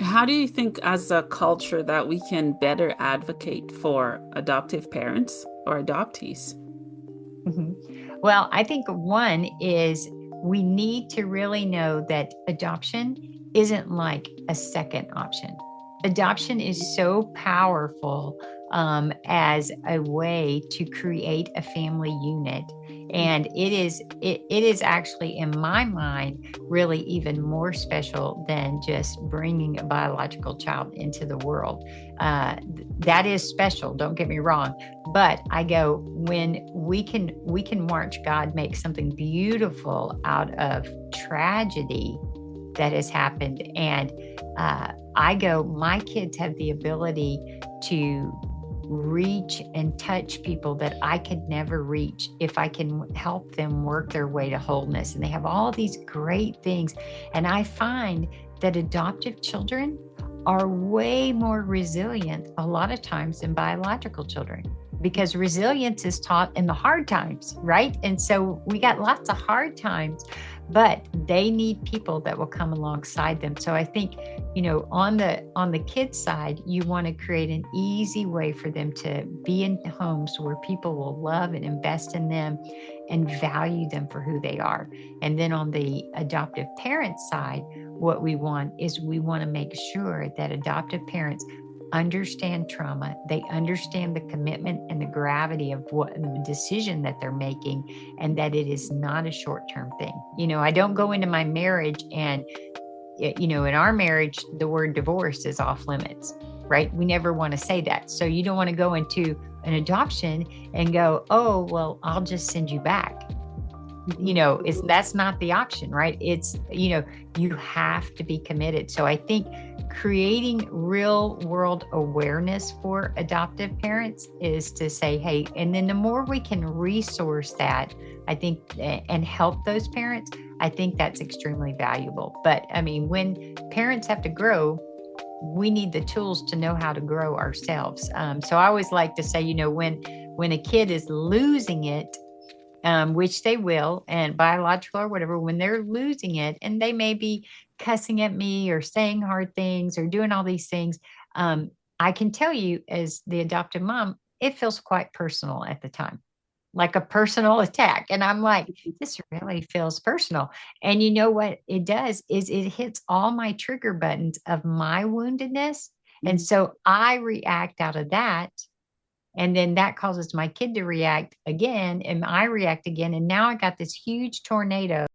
How do you think, as a culture, that we can better advocate for adoptive parents or adoptees? Mhm. Well, I think one is we need to really know that adoption isn't like a second option. Adoption is so powerful as a way to create a family unit. And it is actually, in my mind, really even more special than just bringing a biological child into the world. That is special, don't get me wrong, but I go, when we can watch God make something beautiful out of tragedy that has happened. And I go, my kids have the ability to reach and touch people that I could never reach if I can help them work their way to wholeness. And they have all these great things. And I find that adoptive children are way more resilient a lot of times than biological children, because resilience is taught in the hard times, right? And so we got lots of hard times, but they need people that will come alongside them. So I think, on the kids side, you want to create an easy way for them to be in homes where people will love and invest in them and value them for who they are. And then on the adoptive parent side, what we want is we want to make sure that adoptive parents understand trauma, they understand the commitment and the gravity of what the decision that they're making, and that it is not a short-term thing. I don't go into my marriage and, in our marriage, the word divorce is off limits, right? We never want to say that. So you don't want to go into an adoption and go, oh, well, I'll just send you back. It's that's not the option, right? You have to be committed. So I think creating real world awareness for adoptive parents is to say, hey, and then the more we can resource that, I think, and help those parents, I think that's extremely valuable. But I mean, when parents have to grow, we need the tools to know how to grow ourselves. So I always like to say, when a kid is losing it, which they will, and biological or whatever, when they're losing it and they may be cussing at me or saying hard things or doing all these things, I can tell you, as the adoptive mom, it feels quite personal at the time, like a personal attack. And I'm like, this really feels personal. And you know what it does is it hits all my trigger buttons of my woundedness. And so I react out of that, and then that causes my kid to react again, and I react again. And now I got this huge tornado